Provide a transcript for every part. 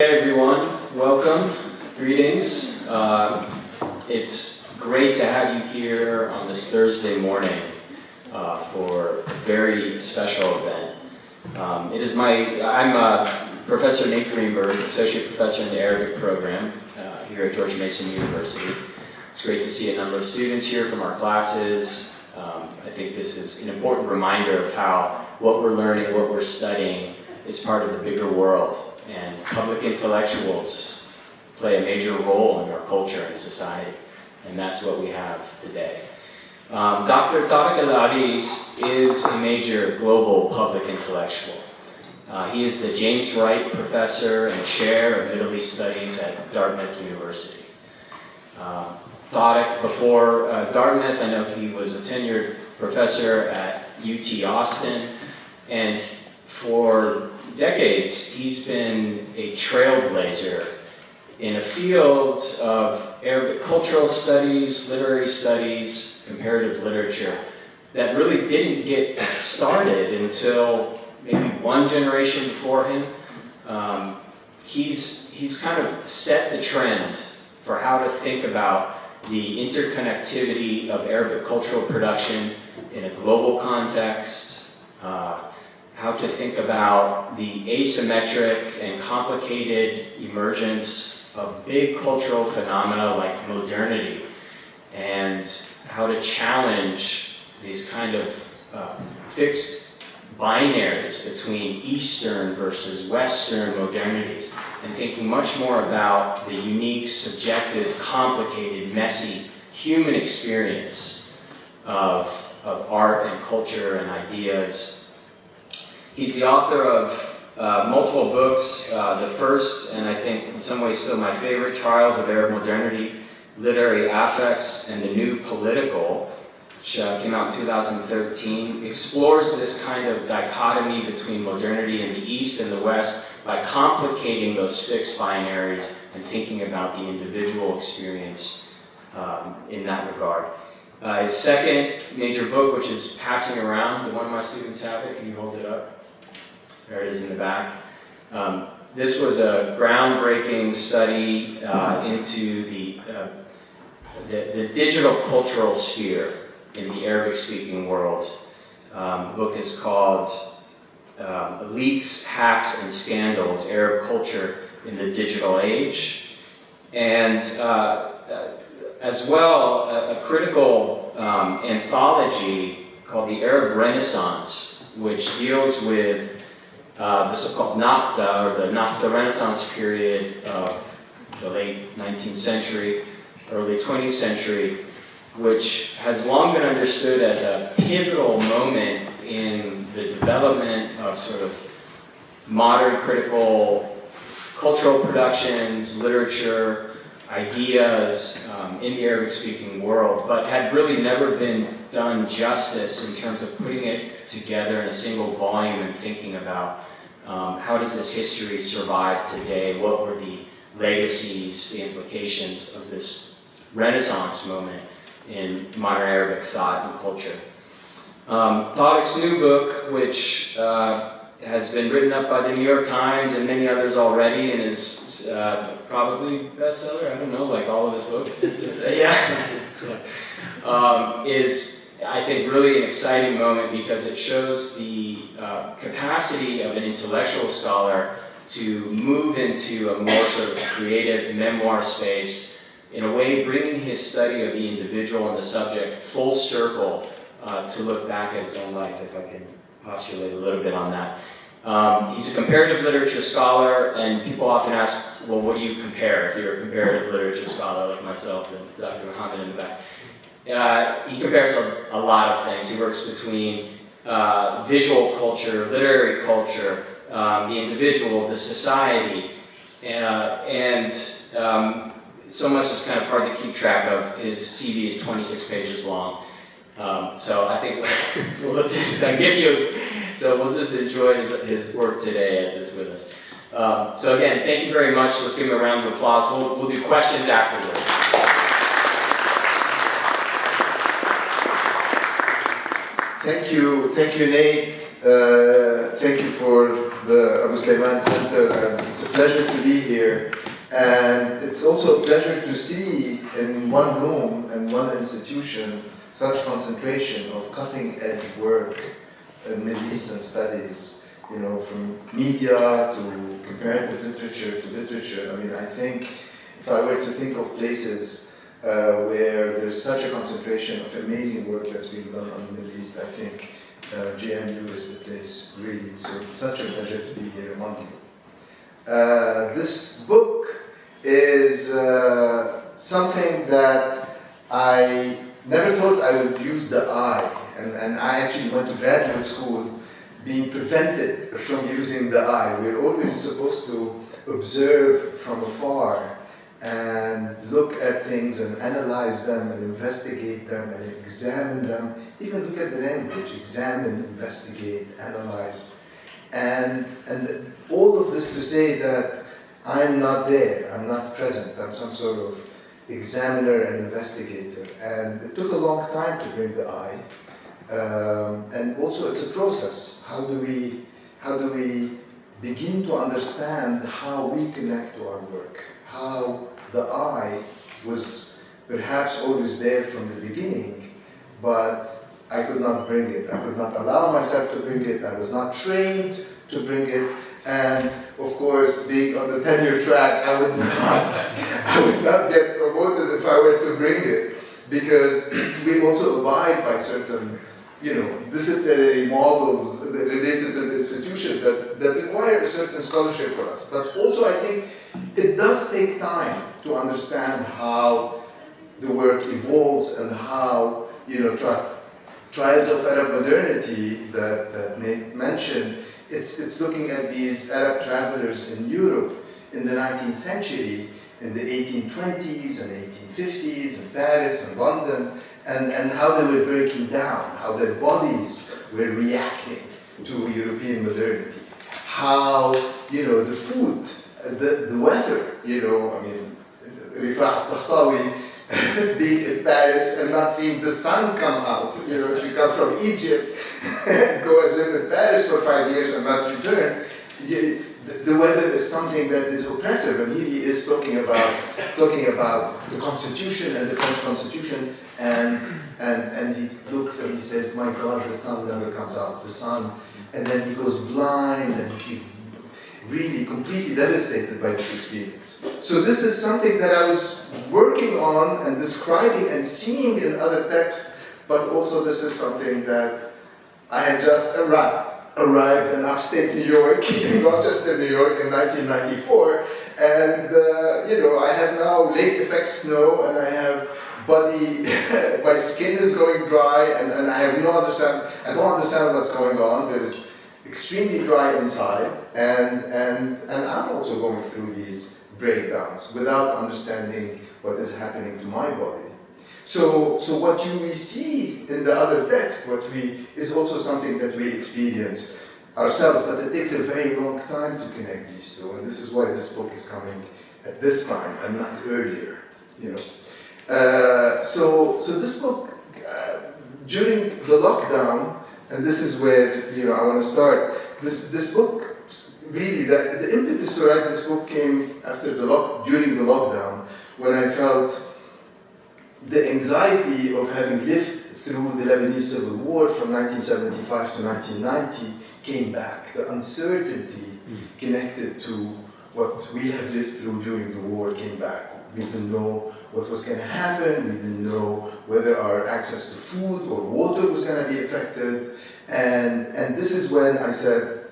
Hey everyone, welcome, greetings. It's great to have you here on this Thursday morning for a very special event. I'm Professor Nate Greenberg, Associate Professor in the Arabic program here at George Mason University. It's great to see a number of students here from our classes. I think this is an important reminder of how what we're learning, what we're studying is part of the bigger world. And public intellectuals play a major role in our culture and society, and that's what we have today. Dr. Tarek El-Ariss is a major global public intellectual. He is the James Wright Professor and Chair of Middle East Studies at Dartmouth University. Tarek, before Dartmouth, I know he was a tenured professor at UT Austin, and for decades, he's been a trailblazer in a field of Arabic cultural studies, literary studies, comparative literature that really didn't get started until maybe one generation before him. He's kind of set the trend for how to think about the interconnectivity of Arabic cultural production in a global context, how to think about the asymmetric and complicated emergence of big cultural phenomena like modernity, and how to challenge these kind of fixed binaries between Eastern versus Western modernities, and thinking much more about the unique, subjective, complicated, messy human experience of art and culture and ideas. He's the author of multiple books. The first, and I think in some ways still my favorite, Trials of Arab Modernity, Literary Affects and the New Political, which came out in 2013, explores this kind of dichotomy between modernity in the East and the West by complicating those fixed binaries and thinking about the individual experience in that regard. His second major book, which is passing around, one of my students have it, can you hold it up? There it is in the back. This was a groundbreaking study into the digital cultural sphere in the Arabic-speaking world. The book is called Leaks, Hacks, and Scandals, Arab Culture in the Digital Age. And as well, a critical anthology called The Arab Renaissance, which deals with the so-called Nahda, or the Nahda Renaissance period of the late 19th century, early 20th century, which has long been understood as a pivotal moment in the development of sort of modern critical cultural productions, literature, ideas in the Arabic-speaking world, but had really never been done justice in terms of putting it together in a single volume and thinking about how does this history survive today? What were the legacies, the implications of this Renaissance moment in modern Arabic thought and culture? Tarek's new book, which has been written up by the New York Times and many others already, and is probably bestseller, I don't know, like all of his books. Is, I think, really an exciting moment because it shows the capacity of an intellectual scholar to move into a more sort of creative memoir space, in a way bringing his study of the individual and the subject full circle to look back at his own life, if I can postulate a little bit on that. He's a comparative literature scholar, and people often ask, well, what do you compare if you're a comparative literature scholar like myself and Dr. Muhammad in the back? He compares a lot of things. He works between visual culture, literary culture, the individual, the society, and so much is kind of hard to keep track of. His CV is 26 pages long. So I think we'll just we'll just enjoy his work today as it's with us. So again, thank you very much. Let's give him a round of applause. We'll do questions afterwards. Thank you, Nate. Thank you for the Abu Sulaiman Center, and it's a pleasure to be here. And it's also a pleasure to see in one room and one institution such concentration of cutting-edge work in Middle Eastern studies, from media to comparative literature to literature. I mean, I think if I were to think of places where there's such a concentration of amazing work that's being done on the Middle East, I think JMU is the place, really. So it's such a pleasure to be here among you. This book is something that I never thought I would use the I, and I actually went to graduate school being prevented from using the I. We're always supposed to observe from afar and look at things and analyze them and investigate them and examine them, even look at the language, examine, investigate, analyze. And all of this to say that I'm not there, I'm not present, I'm some sort of examiner and investigator. And it took a long time to bring the I. And also it's a process. How do we begin to understand how we connect to our work? How the I was perhaps always there from the beginning, but I could not bring it. I could not allow myself to bring it. I was not trained to bring it. And of course, being on the tenure track, I would not get promoted if I were to bring it, because we also abide by certain disciplinary models related to the institution that require a certain scholarship for us. But also I think it does take time to understand how the work evolves and how, trials of Arab modernity that Nate mentioned, it's looking at these Arab travelers in Europe in the 19th century, in the 1820s and 1850s in Paris and London, and how they were breaking down, how their bodies were reacting to European modernity, how, the food, the weather, Rifat Takhtawi being in Paris and not seeing the sun come out. If you come from Egypt and go and live in Paris for 5 years and not return, the weather is something that is oppressive. And here he is talking about the Constitution and the French Constitution, and he looks and he says, my God, the sun never comes out, the sun. And then he goes blind and he's really completely devastated by this experience. So this is something that I was working on and describing and seeing in other texts, but also this is something that I had just arrived in upstate New York, in Rochester, New York in 1994, and I have now lake effect snow, and I have my skin is going dry, and I don't understand what's going on. There's extremely dry inside, and I'm also going through these breakdowns without understanding what is happening to my body. So what we see in the other text, is also something that we experience ourselves, but it takes a very long time to connect these two, and this is why this book is coming at this time and not earlier. So this book, during the lockdown, and this is where I want to start. This book, really, the impetus to write this book came during the lockdown, when I felt the anxiety of having lived through the Lebanese Civil War from 1975 to 1990 came back. The uncertainty connected to what we have lived through during the war came back. We didn't know what was going to happen. We didn't know whether our access to food or water was going to be affected. And this is when I said,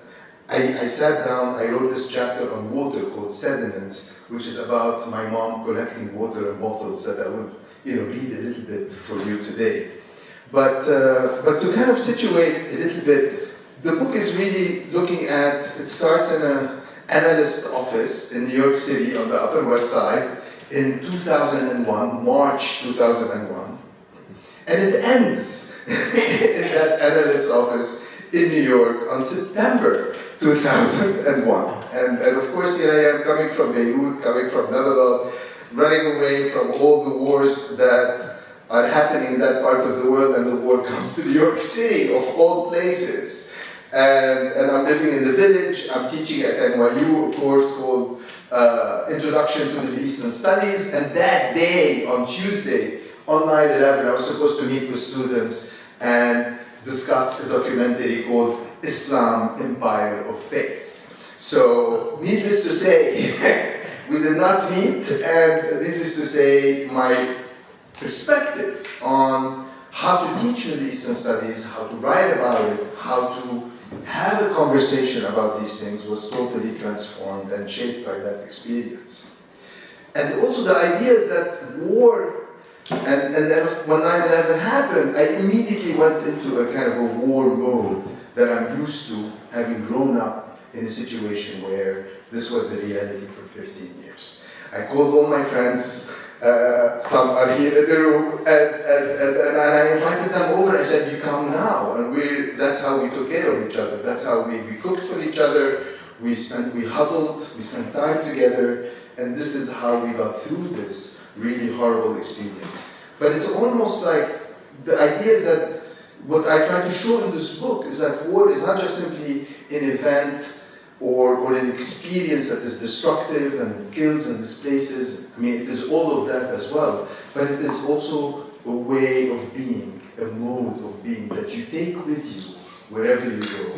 I sat down, I wrote this chapter on water called Sediments, which is about my mom collecting water in bottles that I would read a little bit for you today. But to kind of situate a little bit, the book is really looking at, it starts in an analyst office in New York City on the Upper West Side in 2001, March 2001. And it ends in that analyst's office in New York on September 2001. And of course, here I am coming from Beirut, coming from Lebanon, running away from all the wars that are happening in that part of the world, and the war comes to New York City, of all places. and I'm living in the village. I'm teaching at NYU a course called Introduction to Middle Eastern Studies, and that day, on Tuesday, on 9/11, I was supposed to meet with students and discuss a documentary called Islam, Empire of Faith. So, needless to say, we did not meet, and needless to say, my perspective on how to teach Middle Eastern studies, how to write about it, how to have a conversation about these things was totally transformed and shaped by that experience. And also the idea is that war, and then when 9/11 happened, I immediately went into a kind of a war mode that I'm used to, having grown up in a situation where this was the reality for 15 years. I called all my friends, some are here in the room, and I invited them over. I said, you come now, and that's how we took care of each other. That's how we cooked for each other, we huddled, we spent time together, and this is how we got through this really horrible experience. But it's almost like, the idea is that what I try to show in this book is that war is not just simply an event or an experience that is destructive and kills and displaces. I mean, it is all of that as well, but it is also a way of being, a mode of being that you take with you wherever you go.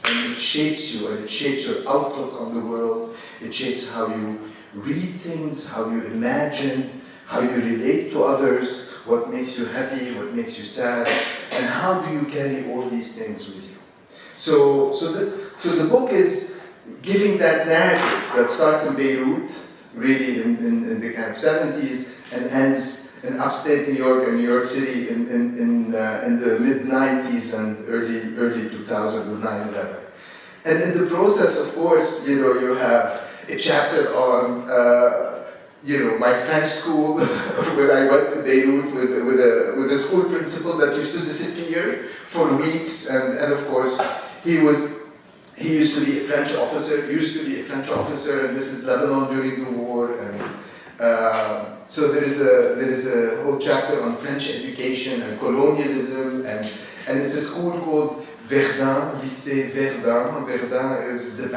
And it shapes you, and it shapes your outlook on the world. It shapes how you read things, how you imagine, how you relate to others, what makes you happy, what makes you sad, and how do you carry all these things with you. So the book is giving that narrative that starts in Beirut, really in the kind of 70s, and ends in upstate New York and New York City in the mid-90s and early 2000 with 9/11. And in the process, of course, you have a chapter on my French school, where I went to Beirut with a school principal that used to disappear for weeks, and of course he used to be a French officer, and this is Lebanon during the war, and so there is a whole chapter on French education and colonialism, and it's a school called Verdun, Lycée Verdun. Verdun is the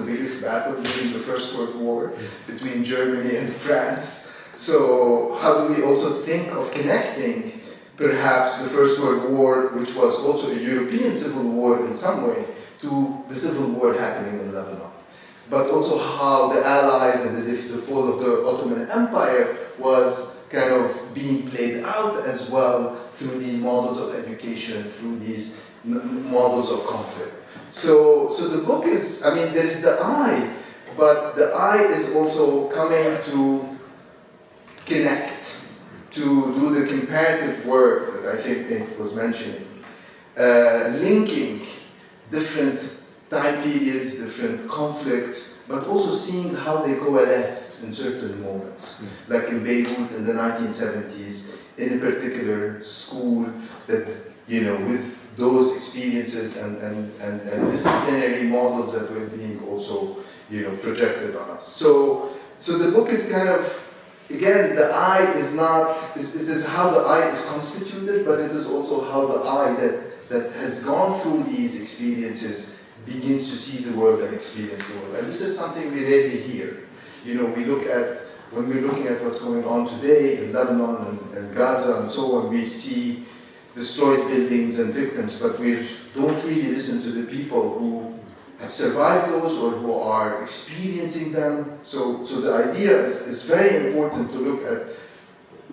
biggest battle during the First World War between Germany and France. So how do we also think of connecting perhaps the First World War, which was also a European civil war in some way, to the civil war happening in Lebanon? But also how the Allies and the fall of the Ottoman Empire was kind of being played out as well through these models of education, through these models of conflict. So the book is, there is the I, but the I is also coming to connect, to do the comparative work that I think Nick was mentioning, linking different time periods, different conflicts, but also seeing how they coalesce in certain moments, like in Beirut in the 1970s, in a particular school that, with those experiences and disciplinary models that were being also, projected on us. So the book is kind of, again, the I is not, it is how the I is constituted, but it is also how the I that has gone through these experiences begins to see the world and experience the world. And this is something we rarely hear. When we're looking at what's going on today in Lebanon and Gaza and so on, we see destroyed buildings and victims, but we don't really listen to the people who have survived those or who are experiencing them. So the idea is very important to look at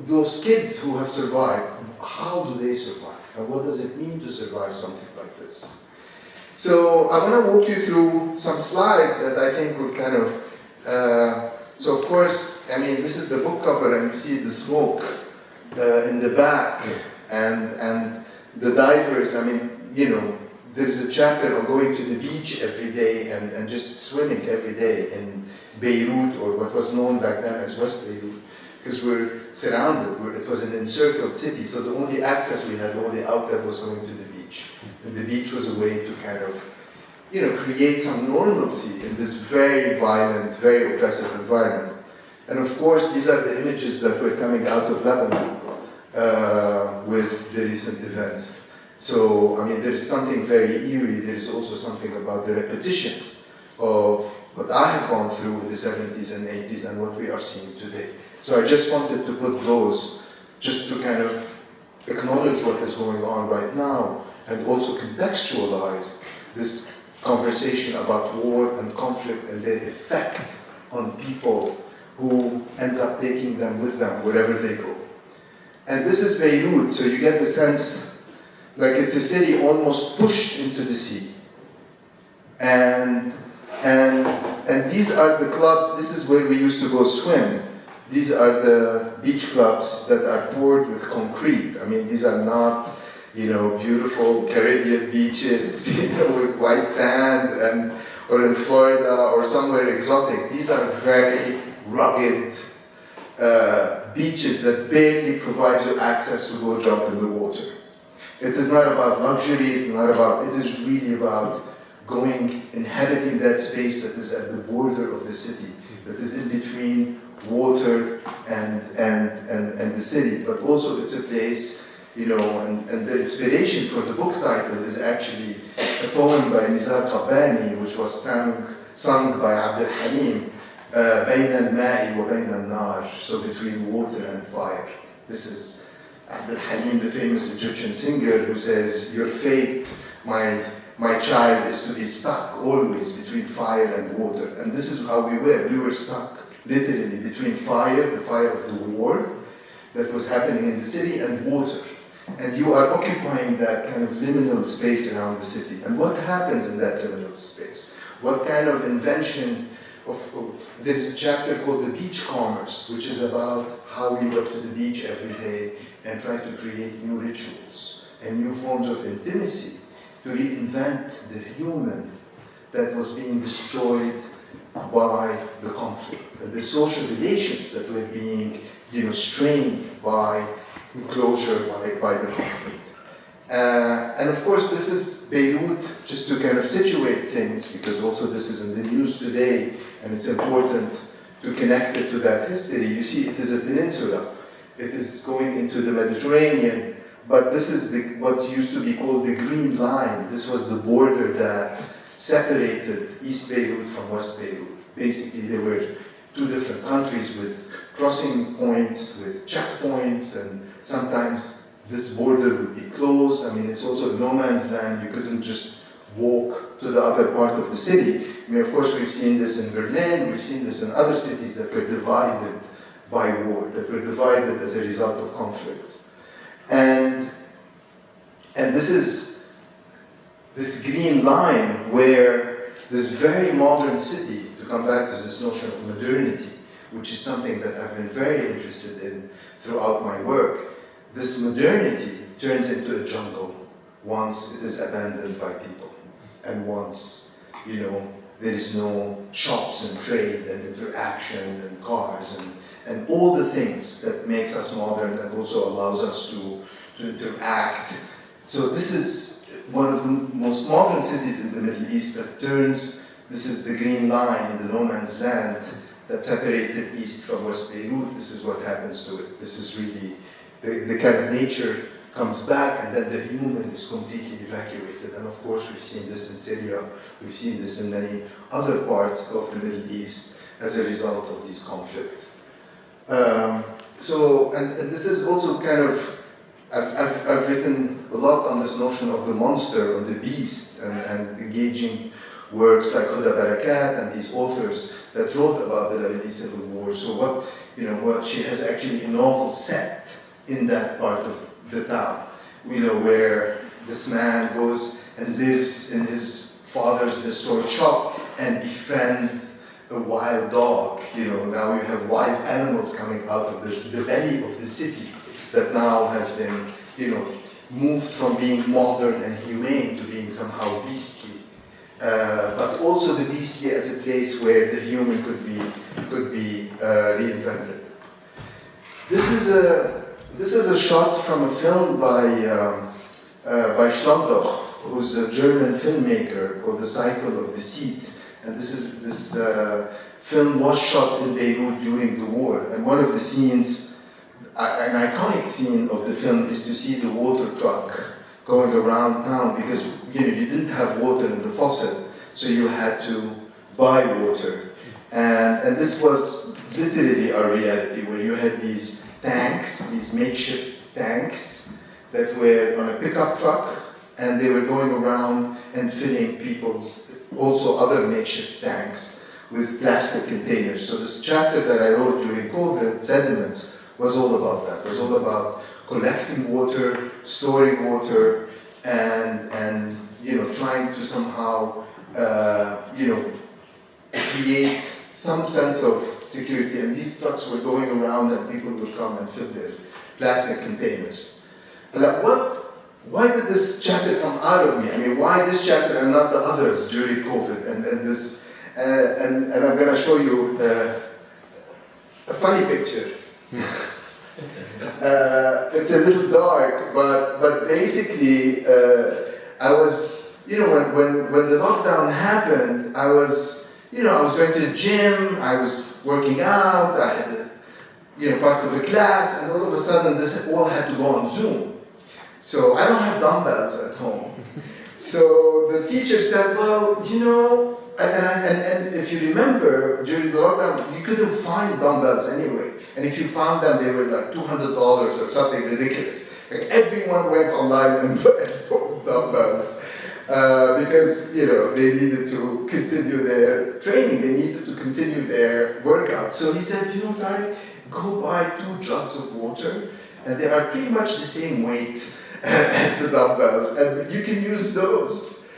those kids who have survived. How do they survive? And what does it mean to survive something like this? So I want to walk you through some slides that I think would kind of, so of course, this is the book cover, and you see the smoke in the back, and the divers, there's a chapter on going to the beach every day and just swimming every day in Beirut, or what was known back then as West Beirut, because we're surrounded, it was an encircled city, so the only access we had, the only outlet was going to the beach. And the beach was a way to kind of, create some normalcy in this very violent, very oppressive environment. And of course, these are the images that were coming out of Lebanon with the recent events. So, I mean, there is something very eerie. There is also something about the repetition of what I have gone through in the 70s and 80s and what we are seeing today. So I just wanted to put those, just to kind of acknowledge what is going on right now and also contextualize this conversation about war and conflict and their effect on people who ends up taking them with them wherever they go. And this is Beirut, so you get the sense like it's a city almost pushed into the sea. And these are the clubs, this is where we used to go swim. These are the beach clubs that are poured with concrete. I mean, these are not, beautiful Caribbean beaches, with white sand or in Florida or somewhere exotic. These are very rugged beaches that barely provide you access to go jump in the water. It is not about luxury, it is really about inhabiting that space that is at the border of the city, that is in between water and the city. But also it's a place, and the inspiration for the book title is actually a poem by Nizar Qabbani, which was sung by Abd al-Halim, بين الماء وبين النار, so between water and fire. This is Abd al-Halim, the famous Egyptian singer, who says, your fate, my child, is to be stuck always between fire and water. And this is how we were. We were stuck literally between fire, the fire of the war that was happening in the city, and water. And you are occupying that kind of liminal space around the city. And what happens in that liminal space? What kind of invention there's a chapter called The Beach Commerce, which is about how we go to the beach every day and try to create new rituals and new forms of intimacy to reinvent the human that was being destroyed by the conflict, and the social relations that were being strained by enclosure, by the conflict. And of course, this is Beirut, just to kind of situate things, because also this is in the news today, and it's important to connect it to that history. You see, it is a peninsula. It is going into the Mediterranean, but this is what used to be called the Green Line. This was the border that separated East Beirut from West Beirut. Basically, there were two different countries with crossing points, with checkpoints, and sometimes this border would be closed. I mean, it's also no man's land. You couldn't just walk to the other part of the city. I mean, of course, we've seen this in Berlin, we've seen this in other cities that were divided by war, that were divided as a result of conflicts. And this is this green line where this very modern city, to come back to this notion of modernity, which is something that I've been very interested in throughout my work, this modernity turns into a jungle once it is abandoned by people, and once, there is no shops and trade and interaction and cars and all the things that makes us modern and also allows us to interact. So this is one of the most modern cities in the Middle East that turns, this is the green line in the no man's land that separated East from West Beirut. This is what happens to it. This is really, the kind of nature comes back, and then the human is completely evacuated. And of course, we've seen this in Syria, we've seen this in many other parts of the Middle East as a result of these conflicts. And this is also kind of, I've written a lot on this notion of the monster, on the beast, and engaging works like Huda Barakat and these authors that wrote about the Lebanese Civil War. So what she has actually a novel set in that part of the town, where this man goes and lives in his father's destroyed shop and befriends a wild dog. Now you have wild animals coming out of the belly of the city that now has been, moved from being modern and humane to being somehow beastly. But also the beastly as a place where the human could be reinvented. This is a shot from a film by Schlagdorf, who's a German filmmaker, called The Cycle of Deceit. And this film was shot in Beirut during the war. And one of the scenes, an iconic scene of the film, is to see the water truck going around town because you didn't have water in the faucet, so you had to buy water. And this was literally our reality, where you had these tanks, these makeshift tanks that were on a pickup truck, and they were going around and filling people's also other makeshift tanks with plastic containers. So this chapter that I wrote during COVID, Sediments, was all about that. It was all about collecting water, storing water, and trying to somehow create some sense of security. And these trucks were going around, and people would come and fill their plastic containers. And why did this chapter come out of me? I mean, why this chapter and not the others during COVID? And I'm going to show you a funny picture. It's a little dark, but basically, I was, when the lockdown happened, I was going to the gym, I was working out, I had part of a class, and all of a sudden this all had to go on Zoom. So I don't have dumbbells at home. So the teacher said, well, and if you remember, during the lockdown, you couldn't find dumbbells anyway. And if you found them, they were like $200 or something ridiculous. Like everyone went online and bought dumbbells because they needed to continue their training, they needed to continue their workout. So he said, Tarek, go buy 2 jugs of water, and they are pretty much the same weight as the dumbbells, and you can use those.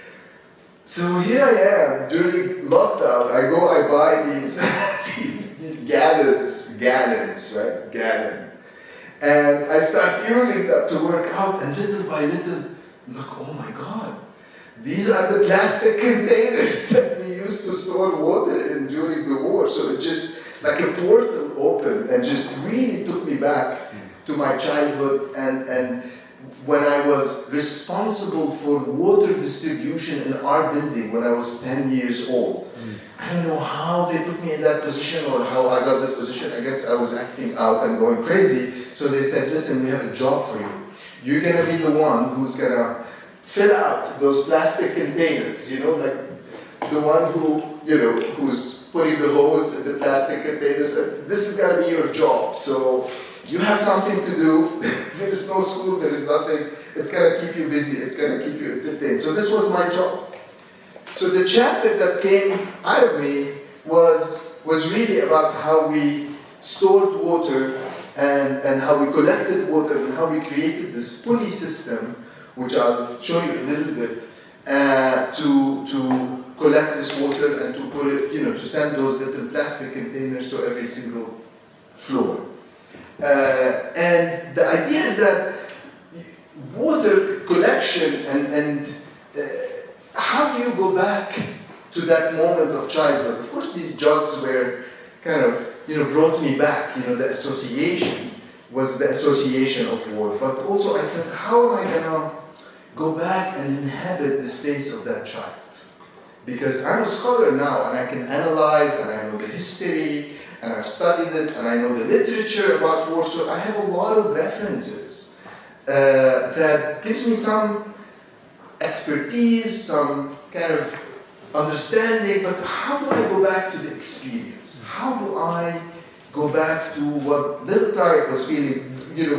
So here I am during lockdown. I buy these these gallons, right? Gallon. And I start using them to work out, and little by little, I'm like, oh my God, these are the plastic containers that we used to store water in during the war. So it just, like a portal opened and just really took me back to my childhood and when I was responsible for water distribution in our building when I was 10 years old. I don't know how they put me in that position or how I got this position. I guess I was acting out and going crazy. So they said, listen, we have a job for you. You're going to be the one who's going to fill out those plastic containers, like the one who's putting the hose in the plastic containers. This is going to be your job. So you have something to do. There is no school, there is nothing. It's going to keep you busy. It's going to keep you entertained. So this was my job. So the chapter that came out of me was really about how we stored water and how we collected water and how we created this pulley system, which I'll show you a little bit, to collect this water and to put it, to send those little plastic containers to every single floor. And the idea is that water collection and how do you go back to that moment of childhood? Of course, these jugs were kind of, brought me back. The association was the association of war. But also I said, how am I going to go back and inhabit the space of that child? Because I'm a scholar now, and I can analyze, and I know the history, and I've studied it, and I know the literature about war, so I have a lot of references that gives me some expertise, some kind of understanding, but how do I go back to the experience? How do I go back to what little Tarek was feeling,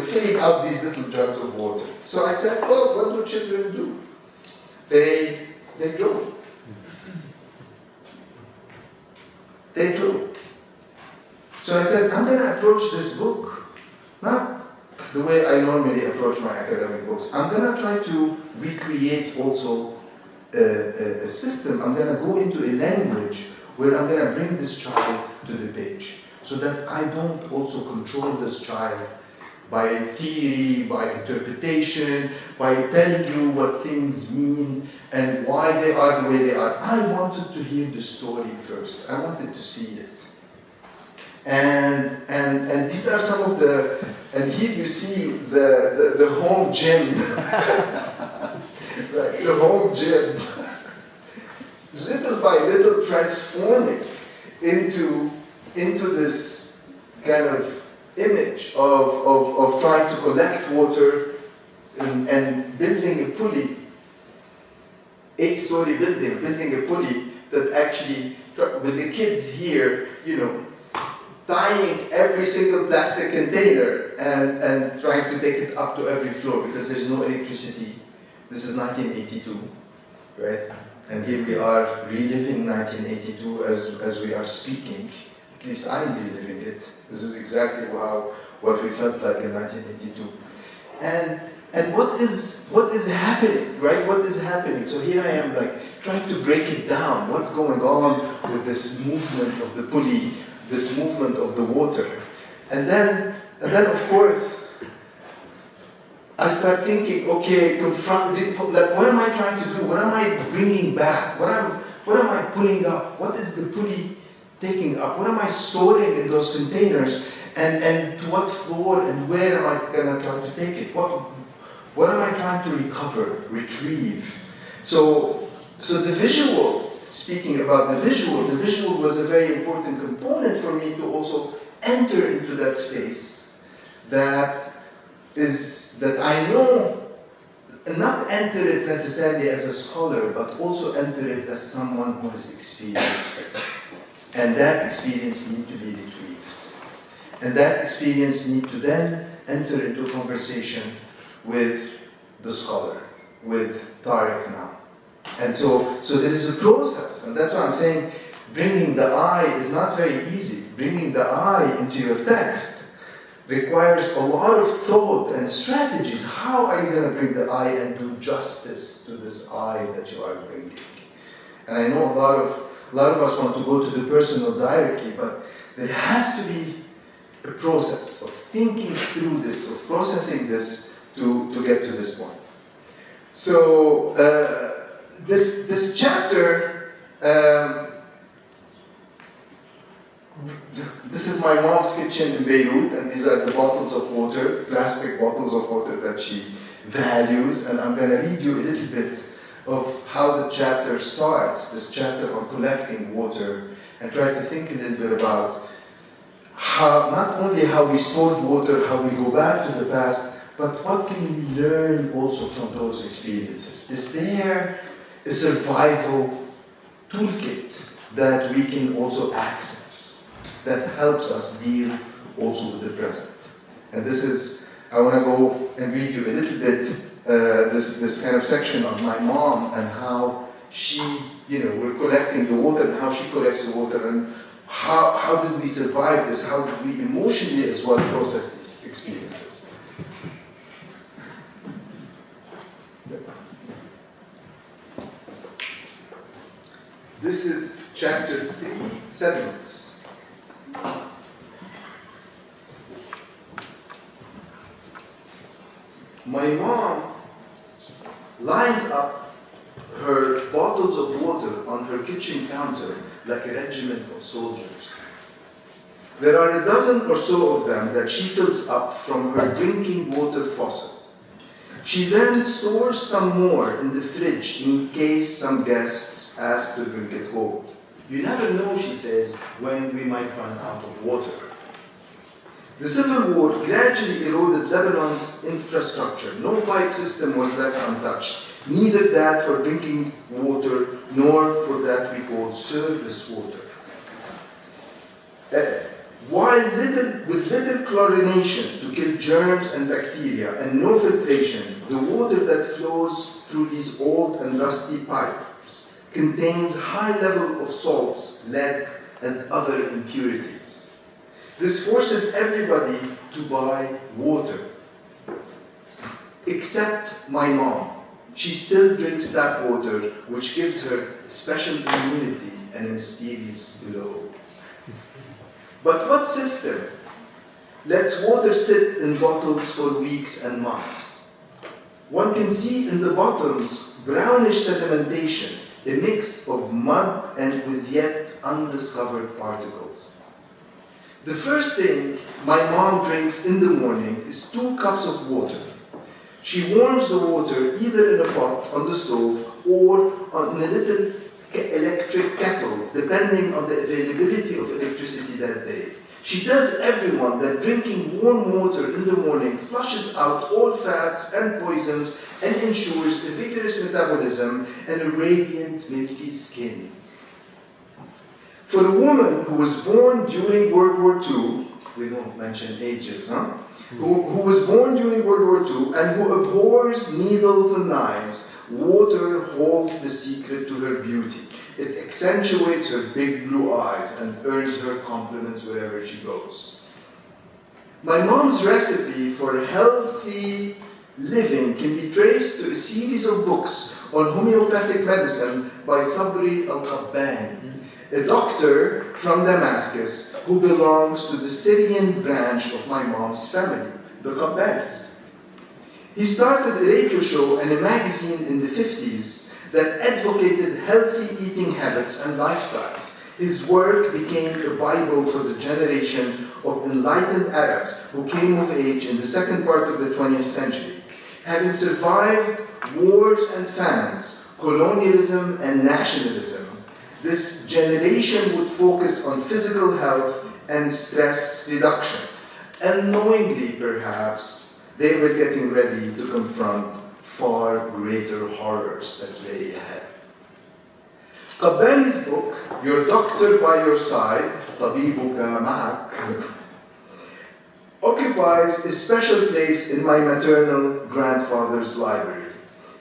filling out these little jugs of water? So I said, well, what do children do? They draw. They draw. So I said, I'm going to approach this book, not the way I normally approach my academic books. I'm going to try to recreate also a system. I'm going to go into a language where I'm going to bring this child to the page so that I don't also control this child by theory, by interpretation, by telling you what things mean and why they are the way they are. I wanted to hear the story first. I wanted to see it. And these are some of the, and here you see the home gym, right, the home gym, little by little transforming into this kind of image of trying to collect water and building a pulley, 8-story building a pulley that actually, with the kids here, tying every single plastic container and trying to take it up to every floor because there's no electricity. This is 1982, right? And here we are reliving 1982 as we are speaking. At least I'm reliving it. This is exactly what we felt like in 1982. And what is happening, right? What is happening? So here I am, like, trying to break it down. What's going on with this movement of the pulley, this movement of the water? And then of course, I start thinking, okay, what am I trying to do? What am I bringing back? What am I pulling up? What is the pulley taking up? What am I storing in those containers? And to what floor and where am I going to try to take it? What am I trying to recover, retrieve? So the visual, speaking about the visual was a very important component for me to also enter into that space that I know, not enter it necessarily as a scholar, but also enter it as someone who has experienced it. And that experience needs to be retrieved. And that experience needs to then enter into conversation with the scholar, with Tarek now. And so there is a process, and that's why I'm saying bringing the eye is not very easy. Bringing the eye into your text requires a lot of thought and strategies. How are you going to bring the eye and do justice to this eye that you are bringing? And I know a lot of us want to go to the personal directly, but there has to be a process of thinking through this, of processing this to get to this point. So this chapter, this is my mom's kitchen in Beirut, and these are the bottles of water, plastic bottles of water that she values, and I'm going to read you a little bit of how the chapter starts, this chapter on collecting water, and try to think a little bit about how, not only how we stored water, how we go back to the past, but what can we learn also from those experiences? Is there a survival toolkit that we can also access that helps us deal also with the present? And this is, I want to go and read you a little bit this kind of section on my mom and how she, we're collecting the water and how she collects the water, and how did we survive this? How did we emotionally as well process these experiences? This is chapter 3, Sediments. My mom lines up her bottles of water on her kitchen counter like a regiment of soldiers. There are a dozen or so of them that she fills up from her drinking water faucet. She then stores some more in the fridge in case some guests ask to drink it home. You never know, she says, when we might run out of water. The Civil War gradually eroded Lebanon's infrastructure. No pipe system was left untouched, neither that for drinking water nor for that we call surface water. With little chlorination to kill germs and bacteria and no filtration, the water that flows through these old and rusty pipes contains high level of salts, lead, and other impurities. This forces everybody to buy water, except my mom. She still drinks tap water, which gives her special immunity and a mysterious glow. But what system lets water sit in bottles for weeks and months? One can see in the bottoms brownish sedimentation, a mix of mud and with yet undiscovered particles. The first thing my mom drinks in the morning is 2 cups of water. She warms the water either in a pot on the stove or on a little electric kettle, depending on the availability of electricity that day. She tells everyone that drinking warm water in the morning flushes out all fats and poisons and ensures a vigorous metabolism and a radiant, milky skin. For a woman who was born during World War II, we don't mention ages, who was born during World War II and who abhors needles and knives, water holds the secret to her beauty. It accentuates her big blue eyes and earns her compliments wherever she goes. My mom's recipe for healthy living can be traced to a series of books on homeopathic medicine by Sabri al-Qabbani, a doctor from Damascus who belongs to the Syrian branch of my mom's family, the Qabbanis. He started a radio show and a magazine in the 50s that advocated healthy eating habits and lifestyles. His work became a Bible for the generation of enlightened Arabs who came of age in the second part of the 20th century. Having survived wars and famines, colonialism and nationalism, this generation would focus on physical health and stress reduction. Unknowingly, perhaps, they were getting ready to confront far greater horrors that lay ahead. Qabbani's book, Your Doctor by Your Side, Tabibuka Ma'ak, occupies a special place in my maternal grandfather's library.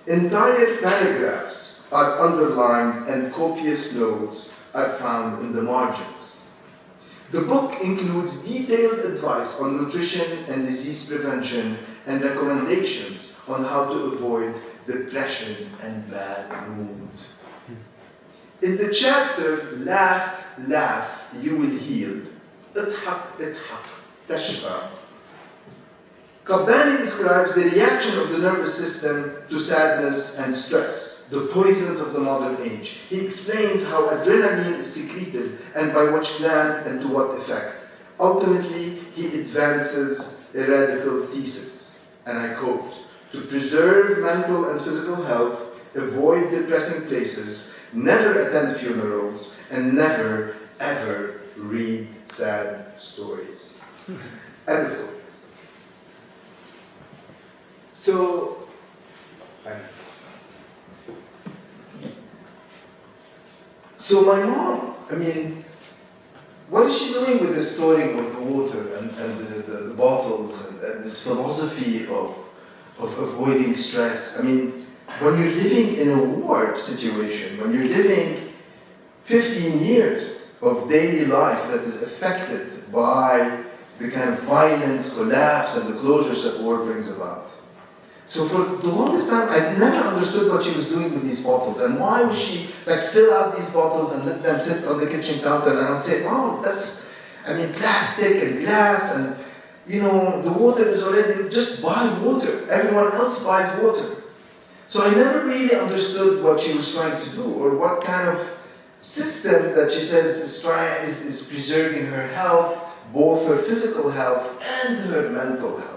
Entire paragraphs are underlined and copious notes are found in the margins. The book includes detailed advice on nutrition and disease prevention and recommendations on how to avoid depression and bad mood. In the chapter, Laugh, Laugh, You Will Heal, اضحك, اضحك, تشفى, Qabbani describes the reaction of the nervous system to sadness and stress, the poisons of the modern age. He explains how adrenaline is secreted and by which gland and to what effect. Ultimately, he advances a radical thesis, and I quote, to preserve mental and physical health, avoid depressing places, never attend funerals, and never, ever read sad stories. End of quote. So my mom, what is she doing with the storing of the water and the bottles and this philosophy of avoiding stress? When you're living in a war situation, when you're living 15 years of daily life that is affected by the kind of violence, collapse, and the closures that war brings about. So for the longest time, I never understood what she was doing with these bottles, and why would she fill out these bottles and let them sit on the kitchen counter, and I would say, oh, that's, plastic and glass, and the water is already, just buy water. Everyone else buys water. So I never really understood what she was trying to do, or what kind of system that she says is preserving her health, both her physical health and her mental health.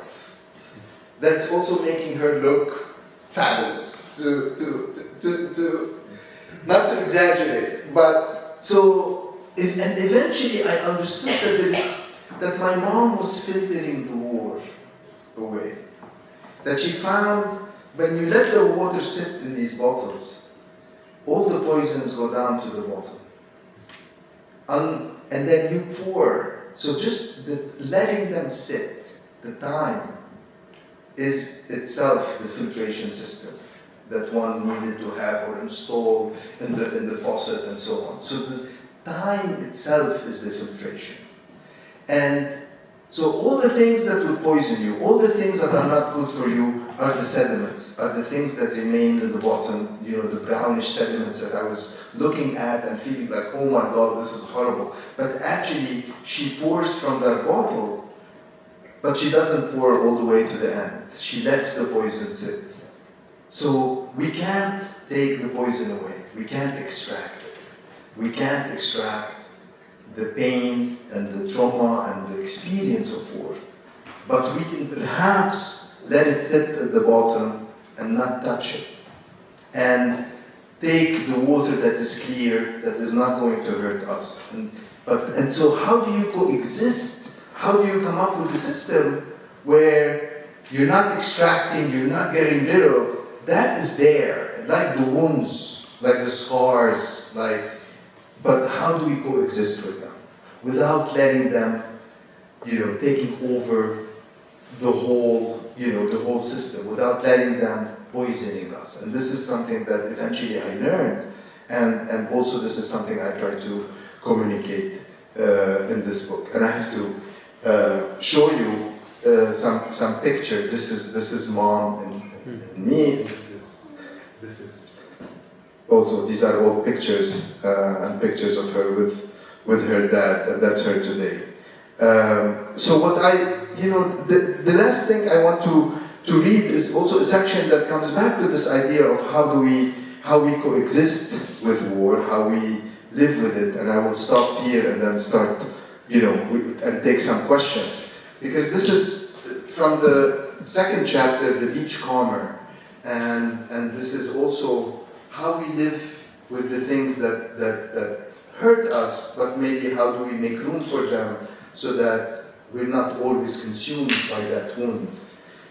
That's also making her look fabulous, not to exaggerate, but and eventually I understood that my mom was filtering the war away. That she found, when you let the water sit in these bottles, all the poisons go down to the bottom. And then you pour. So just letting them sit, the time, is itself the filtration system that one needed to have or install in the faucet and so on. So the time itself is the filtration. And so all the things that would poison you, all the things that are not good for you are the sediments, are the things that remain in the bottom, the brownish sediments that I was looking at and feeling like, oh my God, this is horrible. But actually, she pours from that bottle, but she doesn't pour all the way to the end. She lets the poison sit. So we can't take the poison away. We can't extract it. We can't extract the pain and the trauma and the experience of war. But we can perhaps let it sit at the bottom and not touch it. And take the water that is clear, that is not going to hurt us, and And so how do you coexist? How do you come up with a system where you're not extracting, you're not getting rid of, that is there, like the wounds, like the scars, but how do we coexist with them without letting them, taking over the whole system, without letting them poisoning us? And this is something that eventually I learned, and also this is something I try to communicate in this book. And I have to show you some picture. This is mom and me. This is also, these are all pictures and pictures of her with her dad, and that's her today. So what the last thing I want to read is also a section that comes back to this idea of how we coexist with war, how we live with it. And I will stop here and then start, and take some questions. Because this is from the second chapter, The Beachcomber. And this is also how we live with the things that hurt us, but maybe how do we make room for them so that we're not always consumed by that wound.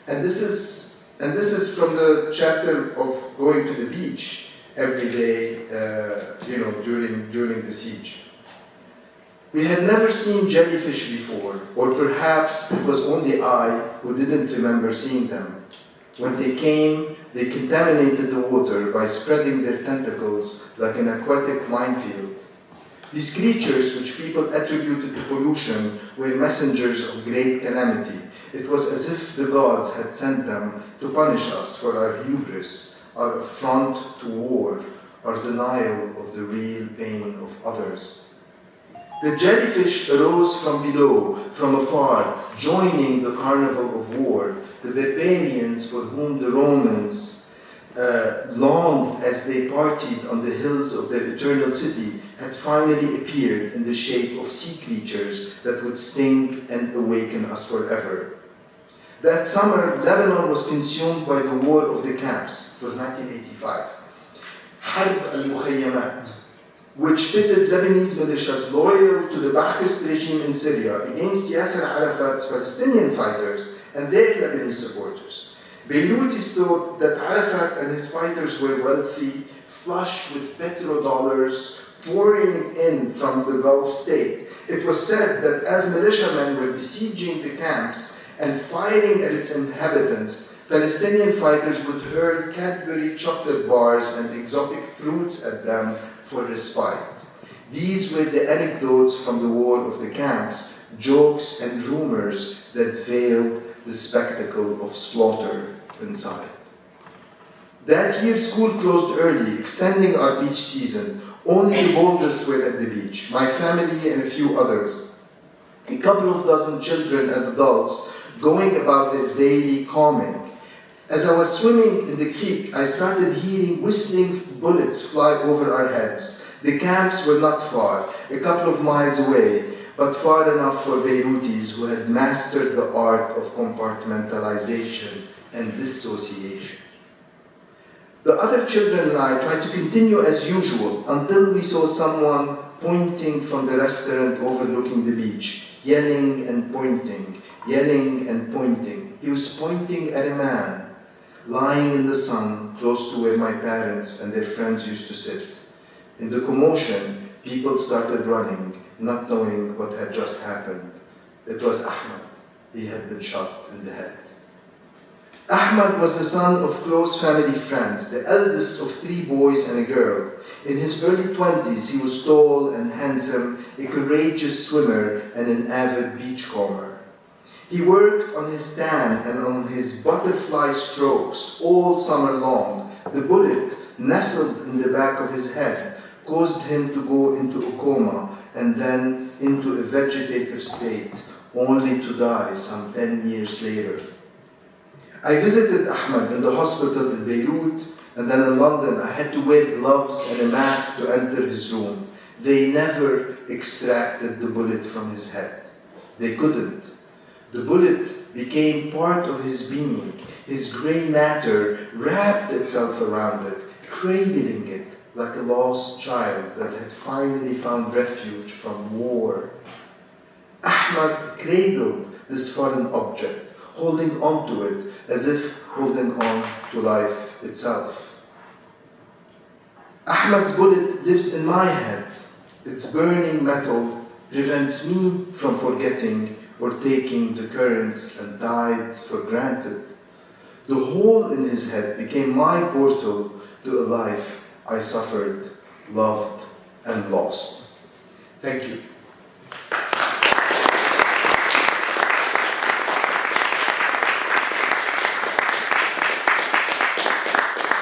And this is from the chapter of going to the beach every day, during the siege. We had never seen jellyfish before, or perhaps it was only I who didn't remember seeing them. When they came, they contaminated the water by spreading their tentacles like an aquatic minefield. These creatures, which people attributed to pollution, were messengers of great calamity. It was as if the gods had sent them to punish us for our hubris, our affront to war, our denial of the real pain of others. The jellyfish arose from below, from afar, joining the carnival of war, the barbarians for whom the Romans longed as they partied on the hills of their eternal city, had finally appeared in the shape of sea creatures that would sting and awaken us forever. That summer, Lebanon was consumed by the War of the Camps. It was 1985. Harb al-Mukhayyamat, which pitted Lebanese militias loyal to the Ba'athist regime in Syria against Yasser Arafat's Palestinian fighters and their Lebanese supporters. Beirutis thought that Arafat and his fighters were wealthy, flush with petrodollars pouring in from the Gulf state. It was said that as militiamen were besieging the camps and firing at its inhabitants, Palestinian fighters would hurl Cadbury chocolate bars and exotic fruits at them for respite. These were the anecdotes from the war of the camps, jokes and rumors that veiled the spectacle of slaughter inside. That year, school closed early, extending our beach season. Only the boldest were at the beach, my family and a few others. A couple of dozen children and adults going about their daily combing. As I was swimming in the creek, I started hearing whistling bullets fly over our heads. The camps were not far, a couple of miles away, but far enough for Beirutis who had mastered the art of compartmentalization and dissociation. The other children and I tried to continue as usual until we saw someone pointing from the restaurant overlooking the beach, yelling and pointing, yelling and pointing. He was pointing at a man lying in the sun close to where my parents and their friends used to sit. In the commotion, people started running, not knowing what had just happened. It was Ahmad. He had been shot in the head. Ahmad was the son of close family friends, the eldest of 3 boys and a girl. In his early 20s, he was tall and handsome, a courageous swimmer and an avid beachcomber. He worked on his tan and on his butterfly strokes all summer long. The bullet, nestled in the back of his head, caused him to go into a coma and then into a vegetative state, only to die some 10 years later. I visited Ahmad in the hospital in Beirut, and then in London I had to wear gloves and a mask to enter his room. They never extracted the bullet from his head. They couldn't. The bullet became part of his being. His gray matter wrapped itself around it, cradling it, like a lost child that had finally found refuge from war. Ahmad cradled this foreign object, holding on to it as if holding on to life itself. Ahmad's bullet lives in my head. Its burning metal prevents me from forgetting or taking the currents and tides for granted. The hole in his head became my portal to a life I suffered, loved, and lost. Thank you.